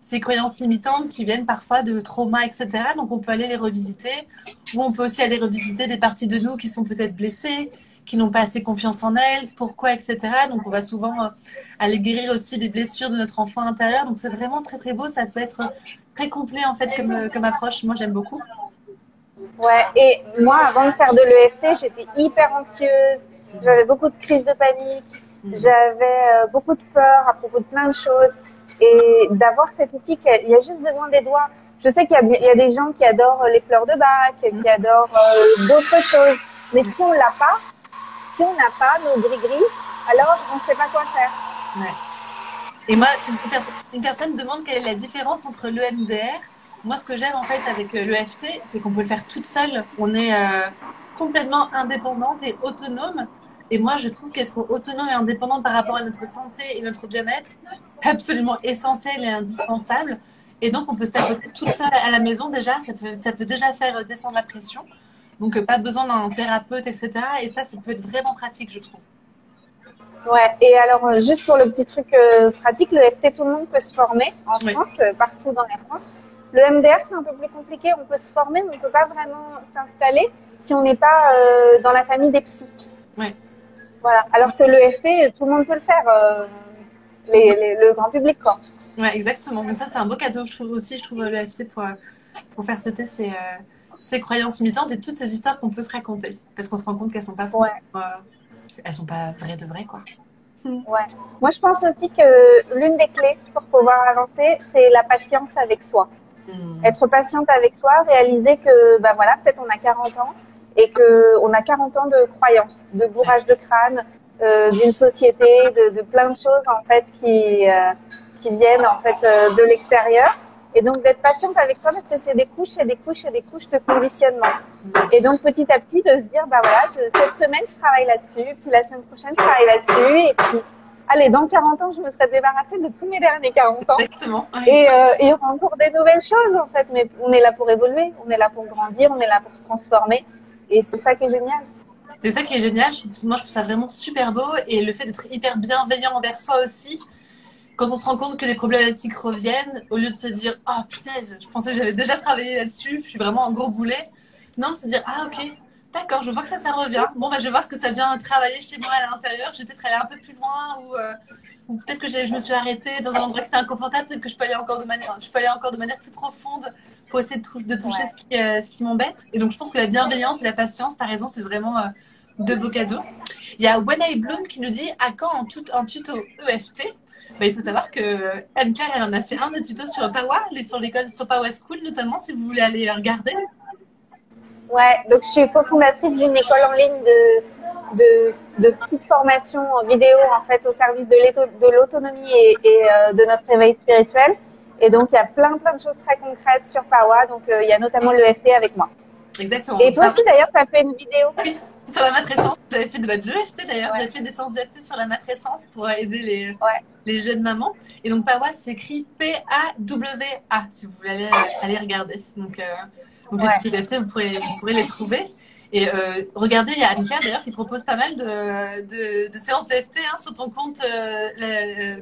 [SPEAKER 1] ces croyances limitantes qui viennent parfois de traumas, etc. Donc on peut aller les revisiter, ou on peut aussi aller revisiter des parties de nous qui sont peut-être blessées, qui n'ont pas assez confiance en elles, pourquoi, etc. Donc on va souvent aller guérir aussi des blessures de notre enfant intérieur. Donc c'est vraiment très très beau, ça peut être très complet en fait comme approche. Moi j'aime beaucoup.
[SPEAKER 2] Ouais, et moi avant de faire de l'EFT, j'étais hyper anxieuse, j'avais beaucoup de crises de panique, j'avais beaucoup de peur à propos de plein de choses. Et d'avoir cet outil, il y a juste besoin des doigts. Je sais qu'il y a des gens qui adorent les fleurs de bac, qui adorent d'autres choses. Mais si on n'a pas nos gris-gris, alors on ne sait pas quoi faire.
[SPEAKER 1] Ouais. Et moi, une personne demande quelle est la différence entre l'EMDR. Moi, ce que j'aime en fait avec l'EFT, c'est qu'on peut le faire toute seule. On est complètement indépendante et autonome. Et moi, je trouve qu'être autonome et indépendante par rapport à notre santé et notre bien-être, c'est absolument essentiel et indispensable. Et donc, on peut se tapoter toute seule à la maison déjà. Ça peut déjà faire descendre la pression. Donc, pas besoin d'un thérapeute, etc. Et ça peut être vraiment pratique, je trouve.
[SPEAKER 2] Ouais, et alors, juste pour le petit truc pratique, le FT, tout le monde peut se former en France, partout dans la France. Le MDR, c'est un peu plus compliqué. On peut se former, mais on ne peut pas vraiment s'installer si on n'est pas dans la famille des psys.
[SPEAKER 1] Ouais.
[SPEAKER 2] Voilà. Alors que le FT, tout le monde peut le faire, le grand public, quoi.
[SPEAKER 1] Ouais, exactement. Donc ça, c'est un beau cadeau, je trouve aussi. Je trouve le FT pour faire sauter ces croyances limitantes et toutes ces histoires qu'on peut se raconter. Parce qu'on se rend compte qu'elles sont pas elles sont pas vraies de vraies, quoi.
[SPEAKER 2] Ouais. Moi, je pense aussi que l'une des clés pour pouvoir avancer, c'est la patience avec soi. Être patiente avec soi, réaliser que, bah voilà, peut-être on a 40 ans et qu'on a 40 ans de croyances, de bourrage de crâne, d'une société, de plein de choses, en fait, qui viennent, en fait, de l'extérieur. Et donc, d'être patiente avec soi, parce que c'est des couches et des couches et des couches de conditionnement. Et donc, petit à petit, de se dire, bah voilà, cette semaine, je travaille là-dessus, puis la semaine prochaine, je travaille là-dessus, et puis, allez, dans 40 ans, je me serais débarrassée de tous mes derniers 40 ans.
[SPEAKER 1] Exactement.
[SPEAKER 2] Et il y aura encore des nouvelles choses, en fait, mais on est là pour évoluer, on est là pour grandir, on est là pour se transformer. Et c'est ça qui est génial.
[SPEAKER 1] C'est ça qui est génial. Moi, je trouve ça vraiment super beau. Et le fait d'être hyper bienveillant envers soi aussi. Quand on se rend compte que des problématiques reviennent, au lieu de se dire « Oh punaise, je pensais que j'avais déjà travaillé là-dessus, je suis vraiment un gros boulet », non, de se dire « Ah ok, d'accord, je vois que ça revient. Bon, bah, je vais voir ce que ça vient travailler chez moi à l'intérieur. Je vais peut-être aller un peu plus loin ou peut-être que je me suis arrêtée dans un endroit qui était inconfortable. Peut-être que je peux aller encore de manière plus profonde pour essayer de toucher ce qui m'embête. » Et donc, je pense que la bienveillance et la patience, t'as raison, c'est vraiment deux beaux cadeaux. Il y a When I Bloom qui nous dit « À quand un tuto EFT ?» Bah, il faut savoir que Anne-Claire, elle en a fait un de tuto sur Pawa, sur l'école, sur Pawa School notamment, si vous voulez aller regarder.
[SPEAKER 2] Ouais, donc je suis cofondatrice d'une école en ligne de petites formations en vidéo, en fait, au service de l'autonomie et de notre éveil spirituel. Et donc, il y a plein de choses très concrètes sur Pawa. Donc, il y a notamment l'EFT avec moi.
[SPEAKER 1] Exactement.
[SPEAKER 2] Et toi aussi, d'ailleurs, tu as fait une vidéo.
[SPEAKER 1] Oui, sur la matrescence. J'avais fait de l'EFT d'ailleurs. J'avais fait des séances d'EFT sur la matrescence pour aider les jeunes mamans. Et donc, Pawa, c'est écrit P-A-W-A, si vous voulez aller regarder. Donc les tutos d'EFT, vous pourrez les trouver. Et regardez, il y a Anne-Claire d'ailleurs qui propose pas mal de séances d'EFT sur ton compte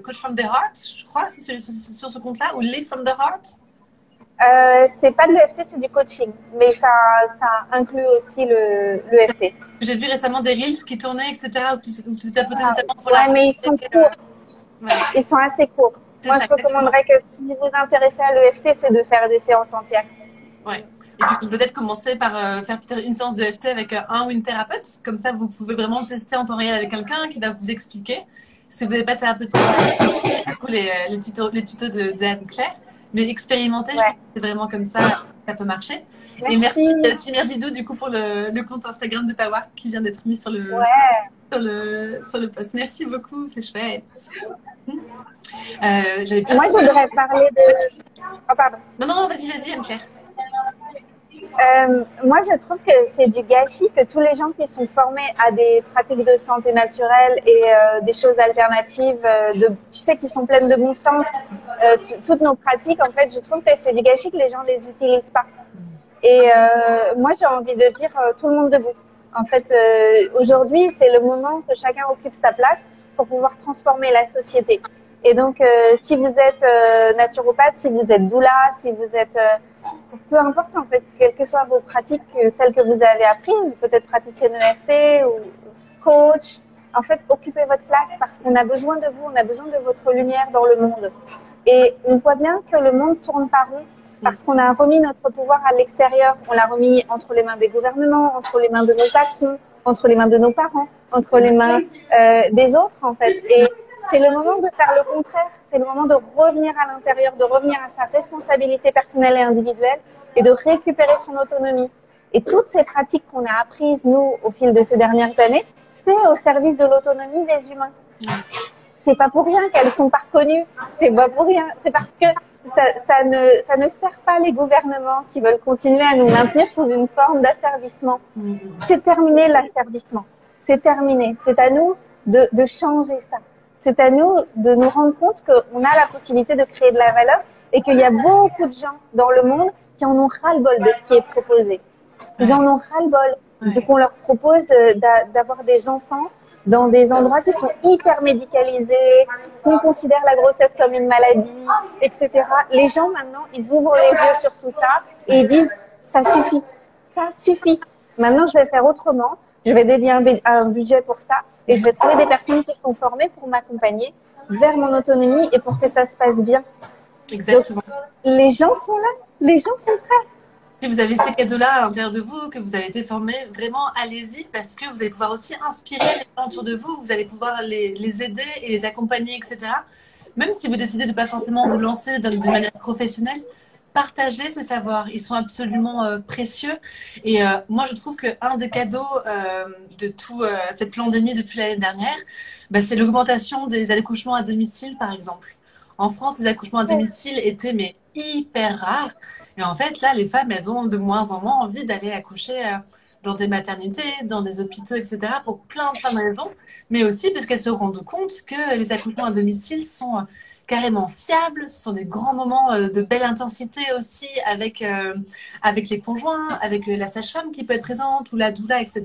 [SPEAKER 1] Coach from the Heart, je crois, c'est sur ce compte-là, ou Live from the Heart.
[SPEAKER 2] C'est pas de l'EFT, c'est du coaching, mais ça inclut aussi l'EFT.
[SPEAKER 1] J'ai vu récemment des reels qui tournaient, etc., où tu tapotais notamment pour
[SPEAKER 2] mais ils sont courts. Ouais. Ils sont assez courts. Moi, je recommanderais que si vous vous intéressez à l'EFT, c'est de faire des séances entières.
[SPEAKER 1] Ouais. Et puis peut-être commencer par faire peut-être une séance de EFT avec un ou une thérapeute. Comme ça, vous pouvez vraiment tester en temps réel avec quelqu'un qui va vous expliquer. Si vous n'avez pas de thérapeute, du coup, les tutos de Anne-Claire. Mais expérimenter, je pense que c'est vraiment comme ça peut marcher.
[SPEAKER 2] Merci.
[SPEAKER 1] Et merci Merdidou du coup pour le compte Instagram de Power qui vient d'être mis sur le post. Merci beaucoup, c'est chouette.
[SPEAKER 2] Moi, je voudrais parler de... Oh, pardon.
[SPEAKER 1] Non, vas-y, Anne-Claire.
[SPEAKER 2] Moi, je trouve que c'est du gâchis que tous les gens qui sont formés à des pratiques de santé naturelle et des choses alternatives, tu sais, qui sont pleines de bon sens, toutes nos pratiques, en fait, je trouve que c'est du gâchis que les gens les utilisent pas. Et moi, j'ai envie de dire tout le monde debout. En fait, aujourd'hui, c'est le moment que chacun occupe sa place pour pouvoir transformer la société. Et donc, si vous êtes naturopathe, si vous êtes doula, si vous êtes... peu importe, en fait, quelles que soient vos pratiques, celles que vous avez apprises, peut-être praticienne EFT ou coach, en fait, occupez votre place parce qu'on a besoin de vous, on a besoin de votre lumière dans le monde. Et on voit bien que le monde tourne par rond parce qu'on a remis notre pouvoir à l'extérieur. On l'a remis entre les mains des gouvernements, entre les mains de nos patrons, entre les mains de nos parents, entre les mains des autres, en fait. Et c'est le moment de faire le contraire. C'est le moment de revenir à l'intérieur, de revenir à sa responsabilité personnelle et individuelle et de récupérer son autonomie. Et toutes ces pratiques qu'on a apprises, nous, au fil de ces dernières années, c'est au service de l'autonomie des humains. C'est pas pour rien qu'elles sont pas reconnues. C'est pas pour rien. C'est parce que ça ne sert pas les gouvernements qui veulent continuer à nous maintenir sous une forme d'asservissement. C'est terminé l'asservissement. C'est terminé. C'est à nous de changer ça. C'est à nous de nous rendre compte qu'on a la possibilité de créer de la valeur et qu'il y a beaucoup de gens dans le monde qui en ont ras-le-bol de ce qui est proposé. Ils en ont ras-le-bol qu'on leur propose d'avoir des enfants dans des endroits qui sont hyper médicalisés, qu'on considère la grossesse comme une maladie, etc. Les gens, maintenant, ils ouvrent les yeux sur tout ça et ils disent « ça suffit. Maintenant, je vais faire autrement, je vais dédier un budget pour ça et je vais trouver des personnes qui sont formées pour m'accompagner vers mon autonomie et pour que ça se passe bien. »
[SPEAKER 1] Exactement.
[SPEAKER 2] Donc, les gens sont là, les gens sont prêts.
[SPEAKER 1] Si vous avez ces cadeaux-là à l'intérieur de vous, que vous avez été formé, vraiment allez-y parce que vous allez pouvoir aussi inspirer les gens autour de vous, vous allez pouvoir les aider et les accompagner, etc. Même si vous décidez de ne pas forcément vous lancer de manière professionnelle, partagez ces savoirs. Ils sont absolument précieux. Et moi, je trouve qu'un des cadeaux de toute cette pandémie depuis l'année dernière, c'est l'augmentation des accouchements à domicile, par exemple. En France, les accouchements à domicile étaient hyper rares. Et en fait, là, les femmes, elles ont de moins en moins envie d'aller accoucher dans des maternités, dans des hôpitaux, etc. pour plein de raisons. Mais aussi parce qu'elles se rendent compte que les accouchements à domicile sont carrément fiables. Ce sont des grands moments de belle intensité aussi avec les conjoints, avec la sage-femme qui peut être présente ou la doula, etc.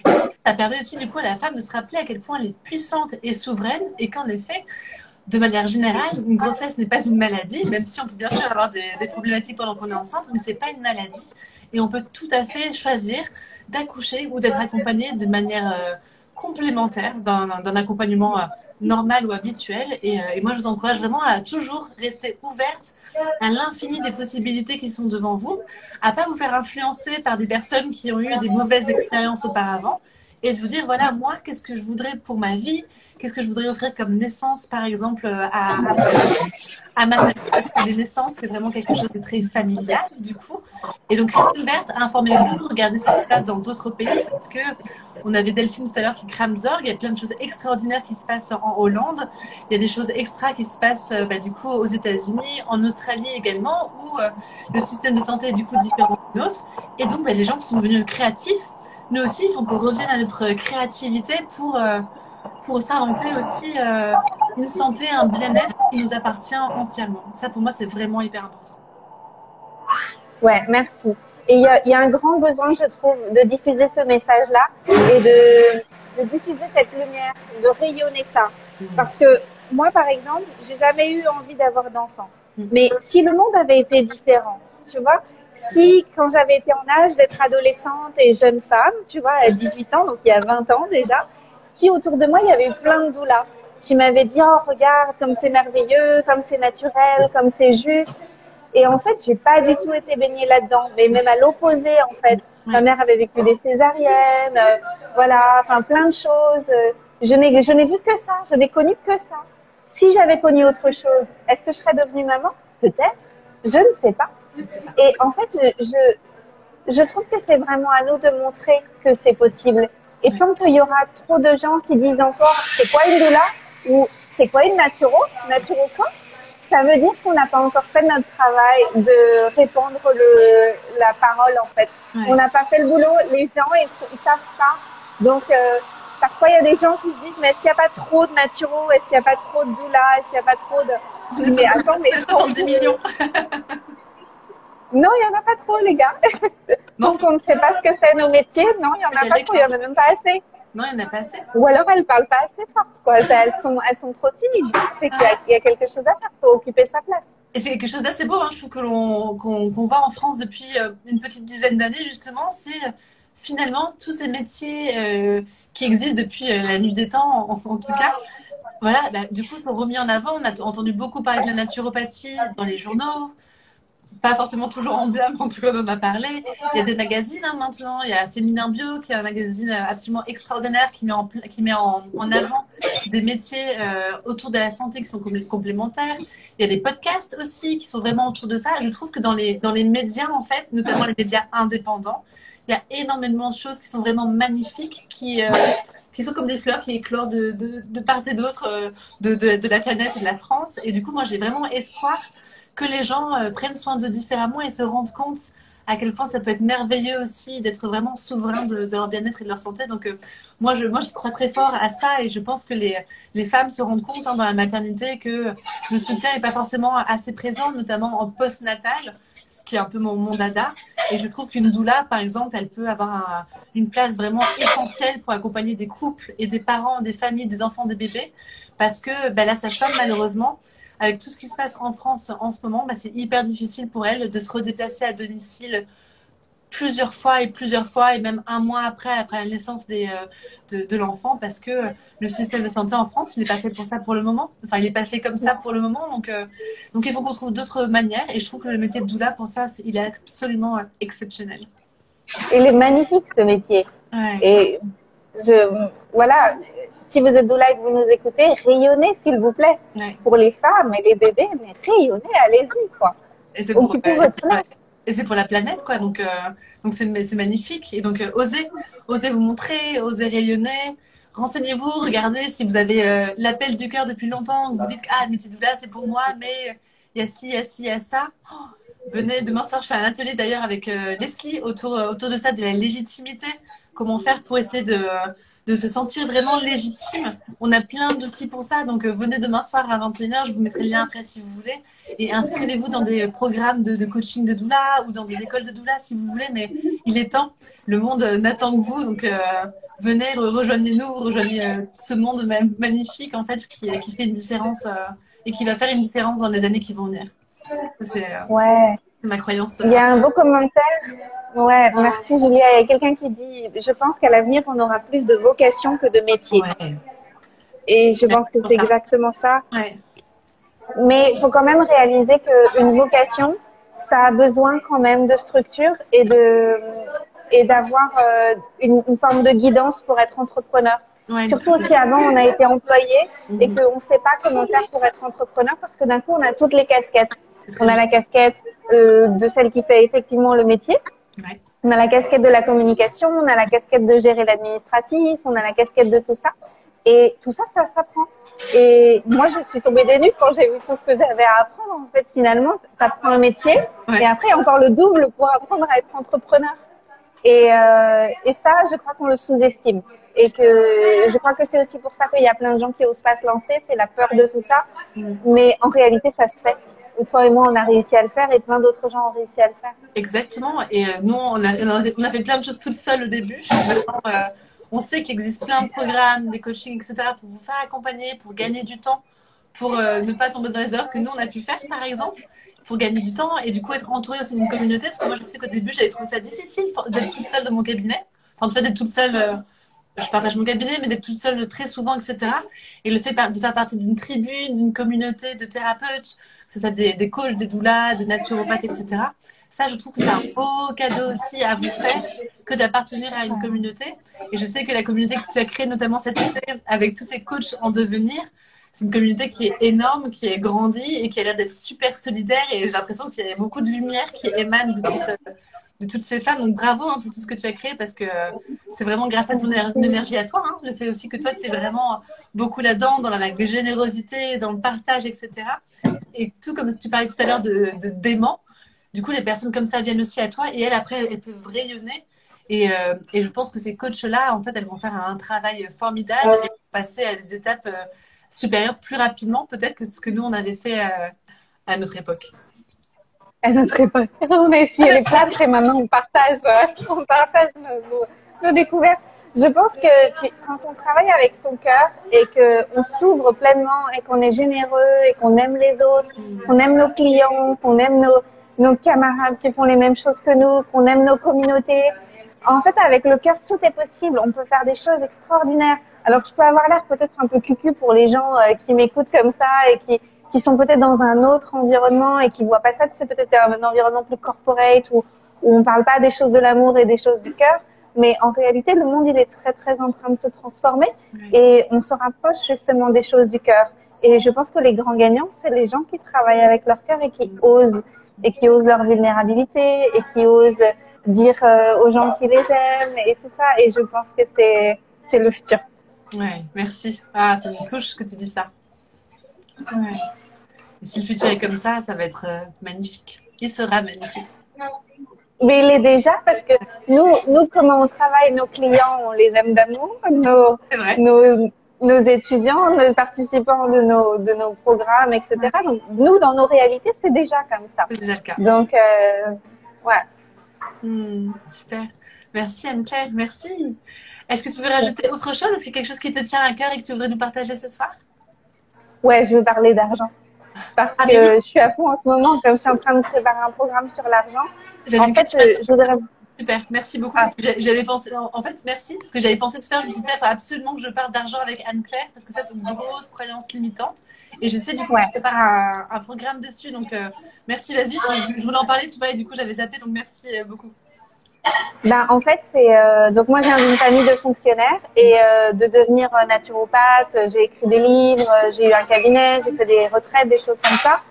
[SPEAKER 1] Et ça permet aussi du coup à la femme de se rappeler à quel point elle est puissante et souveraine et qu'en effet, de manière générale, une grossesse n'est pas une maladie, même si on peut bien sûr avoir des problématiques pendant qu'on est enceinte, mais c'est pas une maladie. Et on peut tout à fait choisir d'accoucher ou d'être accompagné de manière complémentaire d'un accompagnement normal ou habituel. Et moi, je vous encourage vraiment à toujours rester ouverte à l'infini des possibilités qui sont devant vous, à pas vous faire influencer par des personnes qui ont eu des mauvaises expériences auparavant et de vous dire, voilà, moi, qu'est-ce que je voudrais pour ma vie ? Qu'est-ce que je voudrais offrir comme naissance, par exemple, à ma famille? Parce que les naissances, c'est vraiment quelque chose de très familial, du coup. Et donc, restez ouverte, informez-vous, regardez ce qui se passe dans d'autres pays. Parce que on avait Delphine tout à l'heure qui crame Zorg. Il y a plein de choses extraordinaires qui se passent en Hollande. Il y a des choses extra qui se passent, du coup, aux États-Unis, en Australie également, où le système de santé est, du coup, différent du nôtre. Et donc, les gens qui sont devenus créatifs, nous aussi, il faut qu'on revienne à notre créativité pour s'inventer aussi une santé, un bien-être qui nous appartient entièrement. Ça, pour moi, c'est vraiment hyper important.
[SPEAKER 2] Ouais, merci. Et il y a un grand besoin, je trouve, de diffuser ce message-là et de diffuser cette lumière, de rayonner ça. Parce que moi, par exemple, j'ai jamais eu envie d'avoir d'enfants. Mais si le monde avait été différent, tu vois, si quand j'avais été en âge d'être adolescente et jeune femme, tu vois, à 18 ans, donc il y a 20 ans déjà, si autour de moi, il y avait eu plein de doulas qui m'avait dit, oh, regarde, comme c'est merveilleux, comme c'est naturel, comme c'est juste. Et en fait, j'ai pas du tout été baignée là-dedans, mais même à l'opposé, en fait. Ma mère avait vécu des césariennes, voilà, enfin plein de choses. Je n'ai vu que ça, je n'ai connu que ça. Si j'avais connu autre chose, est-ce que je serais devenue maman? Peut-être, je ne sais pas. Et en fait, je trouve que c'est vraiment à nous de montrer que c'est possible. Et tant qu'il y aura trop de gens qui disent encore c'est quoi une doula ou c'est quoi une naturo quoi, ça veut dire qu'on n'a pas encore fait notre travail de répandre la parole en fait. Ouais. On n'a pas fait le boulot, les gens ils savent pas. Donc parfois il y a des gens qui se disent mais est-ce qu'il n'y a pas trop de naturo, est-ce qu'il n'y a pas trop de doula, est-ce qu'il n'y a pas trop de...
[SPEAKER 1] Je dis mais attends mais 70 millions.
[SPEAKER 2] Non, il n'y en a pas trop, les gars. Donc, on ne sait pas ce que c'est nos métiers. Non, il n'y en a pas trop, il n'y en a même pas assez.
[SPEAKER 1] Non, il n'y en a pas assez.
[SPEAKER 2] Ou alors, elles ne parlent pas assez fort, quoi. Elles sont trop timides. C'est qu'il y a quelque chose à faire. Il faut occuper sa place.
[SPEAKER 1] Et c'est quelque chose d'assez beau, hein, je trouve, qu'on voit en France depuis une petite dizaine d'années, justement. C'est finalement tous ces métiers qui existent depuis la nuit des temps, en tout cas. Voilà, bah, du coup, sont remis en avant. On a entendu beaucoup parler de la naturopathie dans les journaux. Pas forcément toujours en blâme, en tout cas on en a parlé. Il y a des magazines hein, maintenant, il y a Féminin Bio qui est un magazine absolument extraordinaire qui met en avant des métiers autour de la santé qui sont complémentaires. Il y a des podcasts aussi qui sont vraiment autour de ça. Je trouve que dans les médias en fait, notamment les médias indépendants, il y a énormément de choses qui sont vraiment magnifiques, qui sont comme des fleurs qui éclorent de part et d'autre de la planète et de la France. Et du coup moi j'ai vraiment espoir que les gens prennent soin d'eux différemment et se rendent compte à quel point ça peut être merveilleux aussi d'être vraiment souverain de leur bien-être et de leur santé. Donc moi j'y crois très fort à ça et je pense que les femmes se rendent compte hein, dans la maternité que le soutien n'est pas forcément assez présent, notamment en post-natal, ce qui est un peu mon dada. Et je trouve qu'une doula, par exemple, elle peut avoir une place vraiment essentielle pour accompagner des couples et des parents, des familles, des enfants, des bébés. Parce que la sage-femme, malheureusement, avec tout ce qui se passe en France en ce moment, c'est hyper difficile pour elle de se redéplacer à domicile plusieurs fois et même un mois après la naissance de l'enfant parce que le système de santé en France, il n'est pas fait pour ça pour le moment. Enfin, il n'est pas fait comme ça pour le moment. Donc il faut qu'on trouve d'autres manières. Et je trouve que le métier de doula, pour ça, il est absolument exceptionnel.
[SPEAKER 2] Il est magnifique, ce métier. Ouais. Et voilà... Si vous êtes doula et que vous nous écoutez, rayonnez s'il vous plaît. Ouais. Pour les femmes et les bébés, mais rayonnez, allez-y quoi. Occupez votre place.
[SPEAKER 1] Et c'est pour la planète quoi. Donc c'est magnifique. Et donc osez vous montrer, osez rayonner. Renseignez-vous, regardez si vous avez l'appel du cœur depuis longtemps. Vous dites le métier de doula c'est pour moi, mais il y a ci, il y a ça. Venez demain soir, je fais un atelier d'ailleurs avec Leslie autour de ça, de la légitimité. Comment faire pour essayer de se sentir vraiment légitime. On a plein d'outils pour ça, donc venez demain soir à 21h, je vous mettrai le lien après si vous voulez, et inscrivez-vous dans des programmes de coaching de doula ou dans des écoles de doula si vous voulez, mais il est temps, le monde n'attend que vous, donc venez, rejoignez-nous, rejoignez ce monde magnifique en fait qui fait une différence et qui va faire une différence dans les années qui vont venir. C'est ma croyance.
[SPEAKER 2] Il y a un beau commentaire. Ouais, merci Julia. Il y a quelqu'un qui dit « Je pense qu'à l'avenir, on aura plus de vocation que de métier. Ouais. » Et je pense que c'est exactement ça. Ouais. Mais il faut quand même réaliser qu'une vocation, ça a besoin quand même de structure et d'avoir une forme de guidance pour être entrepreneur. Ouais, surtout si avant, on a été employé et qu'on ne sait pas comment faire pour être entrepreneur parce que d'un coup, on a toutes les casquettes. On a la casquette de celle qui fait effectivement le métier. Ouais. On a la casquette de la communication, on a la casquette de gérer l'administratif, on a la casquette de tout ça. Et tout ça, ça s'apprend. Et moi, je suis tombée des nues quand j'ai vu tout ce que j'avais à apprendre. En fait, finalement, tu apprends un métier et après, encore le double pour apprendre à être entrepreneur. Et ça, je crois qu'on le sous-estime. Et que je crois que c'est aussi pour ça qu'il y a plein de gens qui osent pas se lancer, c'est la peur de tout ça. Mais en réalité, ça se fait. Et toi et moi, on a réussi à le faire et plein d'autres gens ont réussi à le faire.
[SPEAKER 1] Exactement. Et nous, on a fait plein de choses toutes seules au début. On sait qu'il existe plein de programmes, des coachings, etc. pour vous faire accompagner, pour gagner du temps, pour ne pas tomber dans les erreurs que nous, on a pu faire, par exemple, pour gagner du temps et du coup être entouré aussi d'une communauté. Parce que moi, je sais qu'au début, j'avais trouvé ça difficile d'être toute seule dans mon cabinet. Enfin, en fait, d'être toute seule je partage mon cabinet, mais d'être toute seule très souvent, etc. Et le fait de faire partie d'une tribu, d'une communauté de thérapeutes, que ce soit des coachs, des doulas, des naturopathes, etc. Ça, je trouve que c'est un beau cadeau aussi à vous faire que d'appartenir à une communauté. Et je sais que la communauté que tu as créée, notamment cet été, avec tous ces coachs en devenir, c'est une communauté qui est énorme, qui est grandie et qui a l'air d'être super solidaire. Et j'ai l'impression qu'il y a beaucoup de lumière qui émane de toutes ces femmes. Donc bravo pour tout ce que tu as créé parce que c'est vraiment grâce à ton énergie à toi. Le fait aussi que toi, tu es vraiment beaucoup là-dedans, dans la générosité, dans le partage, etc. Et tout comme tu parlais tout à l'heure d'aimant. Du coup, les personnes comme ça viennent aussi à toi et elles, après, elles peuvent rayonner. Et je pense que ces coachs-là, en fait, elles vont faire un travail formidable et passer à des étapes supérieures plus rapidement, peut-être que ce que nous, on avait fait à notre époque.
[SPEAKER 2] À notre époque, on a essuyé les plâtres et maintenant on partage nos découvertes. Je pense que quand on travaille avec son cœur et qu'on s'ouvre pleinement et qu'on est généreux et qu'on aime les autres, qu'on aime nos clients, qu'on aime nos camarades qui font les mêmes choses que nous, qu'on aime nos communautés. En fait, avec le cœur, tout est possible. On peut faire des choses extraordinaires. Alors, je peux avoir l'air peut-être un peu cucu pour les gens qui m'écoutent comme ça et qui sont peut-être dans un autre environnement et qui voient pas ça. Tu sais, peut-être un environnement plus corporate où on parle pas des choses de l'amour et des choses du cœur. Mais en réalité, le monde, il est très, très en train de se transformer et on se rapproche justement des choses du cœur. Et je pense que les grands gagnants, c'est les gens qui travaillent avec leur cœur et qui osent leur vulnérabilité et qui osent dire aux gens qui les aiment et tout ça. Et je pense que c'est le futur.
[SPEAKER 1] Ouais, merci. Ah, ça me touche que tu dis ça. Ouais. Et si le futur est comme ça va être magnifique. Il sera magnifique.
[SPEAKER 2] Mais il est déjà parce que nous, comment on travaille nos clients, on les aime d'amour, nos étudiants, nos participants de nos programmes, etc. Ouais. Donc, nous, dans nos réalités, c'est déjà comme ça.
[SPEAKER 1] C'est déjà le cas.
[SPEAKER 2] Donc, ouais.
[SPEAKER 1] Super. Merci Anne-Claire, merci. Est-ce que tu veux rajouter autre chose? Est-ce qu'il y a quelque chose qui te tient à cœur et que tu voudrais nous partager ce soir?
[SPEAKER 2] Ouais, je veux parler d'argent. Parce que je suis à fond en ce moment, comme je suis en train de préparer un programme sur l'argent. En fait, je voudrais...
[SPEAKER 1] Super, merci beaucoup. J'avais pensé, en fait, merci, parce que j'avais pensé tout à l'heure, je me suis dit, il faut absolument que je parle d'argent avec Anne-Claire, parce que ça, c'est une grosse croyance limitante. Et je sais, du coup, que tu prépares un programme dessus, donc merci, vas-y. Je voulais en parler, tu vois, et du coup, j'avais zappé, donc merci beaucoup.
[SPEAKER 2] Ben, en fait, donc moi, j'ai une famille de fonctionnaires et de devenir naturopathe, j'ai écrit des livres, j'ai eu un cabinet, j'ai fait des retraites, des choses comme ça.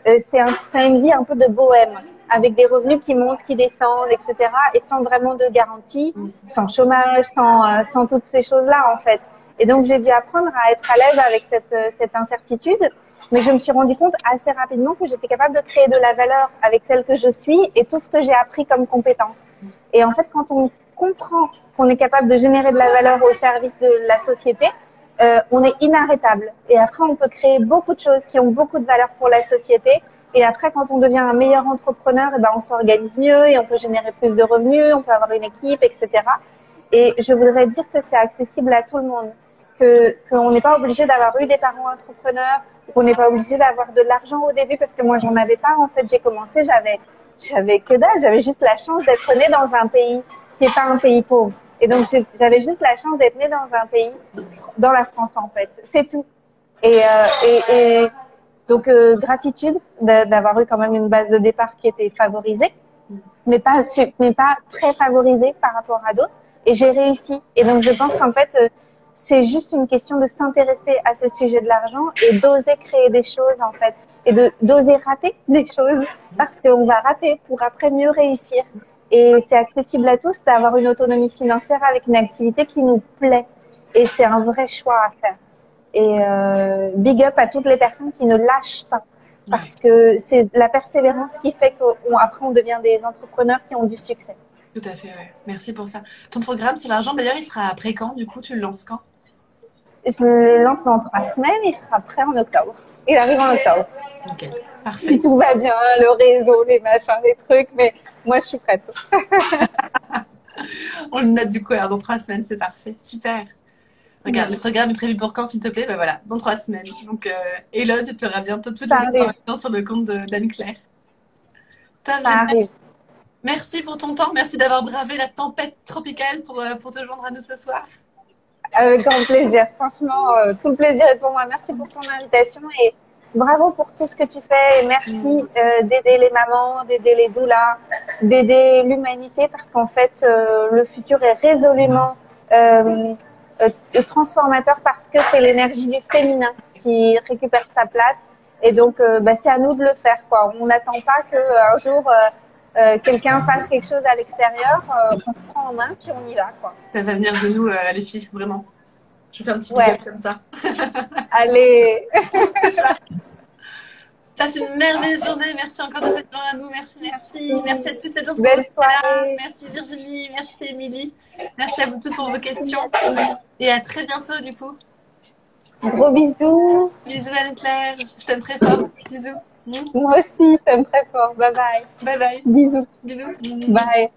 [SPEAKER 2] C'est une vie un peu de bohème, avec des revenus qui montent, qui descendent, etc. Et sans vraiment de garantie, sans chômage, sans toutes ces choses-là, en fait. Et donc, j'ai dû apprendre à être à l'aise avec cette incertitude. Mais je me suis rendu compte assez rapidement que j'étais capable de créer de la valeur avec celle que je suis et tout ce que j'ai appris comme compétences. Et en fait, quand on comprend qu'on est capable de générer de la valeur au service de la société, on est inarrêtable. Et après, on peut créer beaucoup de choses qui ont beaucoup de valeur pour la société. Et après, quand on devient un meilleur entrepreneur, eh ben, on s'organise mieux et on peut générer plus de revenus, on peut avoir une équipe, etc. Et je voudrais dire que c'est accessible à tout le monde, qu'on n'est pas obligé d'avoir eu des parents entrepreneurs, qu'on n'est pas obligé d'avoir de l'argent au début, parce que moi, j'en avais pas. En fait, j'ai commencé, j'avais que dalle, j'avais juste la chance d'être née dans un pays qui n'est pas un pays pauvre. Et donc, j'avais juste la chance d'être née dans un pays, dans la France, en fait. C'est tout. Et donc, gratitude d'avoir eu quand même une base de départ qui était favorisée, mais pas très favorisée par rapport à d'autres. Et j'ai réussi. Et donc, je pense qu'en fait, c'est juste une question de s'intéresser à ce sujet de l'argent et d'oser créer des choses, en fait. Et d'oser rater des choses parce qu'on va rater pour après mieux réussir. Et c'est accessible à tous d'avoir une autonomie financière avec une activité qui nous plaît. Et c'est un vrai choix à faire. Et big up à toutes les personnes qui ne lâchent pas. Parce que c'est la persévérance qui fait qu'après on devient des entrepreneurs qui ont du succès.
[SPEAKER 1] Tout à fait, ouais. Merci pour ça. Ton programme sur l'argent, d'ailleurs, il sera après quand? Du coup, tu le lances quand?
[SPEAKER 2] Je le lance dans 3 semaines, il sera prêt en octobre. Il arrive en octobre.
[SPEAKER 1] Ok, parfait.
[SPEAKER 2] Si tout va bien, le réseau, les machins, les trucs, mais moi, je suis prête.
[SPEAKER 1] On le note du coup, alors dans 3 semaines, c'est parfait. Super. Regarde, le programme est prévu pour quand, s'il te plaît? Ben voilà, dans 3 semaines. Donc, Elode, tu auras bientôt toutes les informations sur le compte d'Anne-Claire. Merci pour ton temps. Merci d'avoir bravé la tempête tropicale pour te joindre à nous ce soir.
[SPEAKER 2] Avec grand plaisir. Franchement, tout le plaisir est pour moi. Merci pour ton invitation et bravo pour tout ce que tu fais. Et merci d'aider les mamans, d'aider les doulas, d'aider l'humanité parce qu'en fait, le futur est résolument transformateur parce que c'est l'énergie du féminin qui récupère sa place. Et donc, c'est à nous de le faire, quoi. On n'attend pas qu'un jour quelqu'un fasse quelque chose à l'extérieur. On se prend en main puis on y va, quoi.
[SPEAKER 1] Ça va venir de nous, les filles, vraiment. Je fais un petit big up comme ça.
[SPEAKER 2] Allez.
[SPEAKER 1] Passe une merveilleuse journée. Merci encore de t'être joint à nous. Merci, merci. Merci à toutes ces autres.
[SPEAKER 2] Belle soirée.
[SPEAKER 1] Merci Virginie. Merci Émilie. Merci à vous toutes pour vos questions. Et à très bientôt, du coup.
[SPEAKER 2] Gros bisous.
[SPEAKER 1] Bisous Anne-Claire. Je t'aime très fort. Bisous.
[SPEAKER 2] Moi aussi, je t'aime très fort. Bye bye.
[SPEAKER 1] Bye bye.
[SPEAKER 2] Bisous.
[SPEAKER 1] Bisous.
[SPEAKER 2] Bye.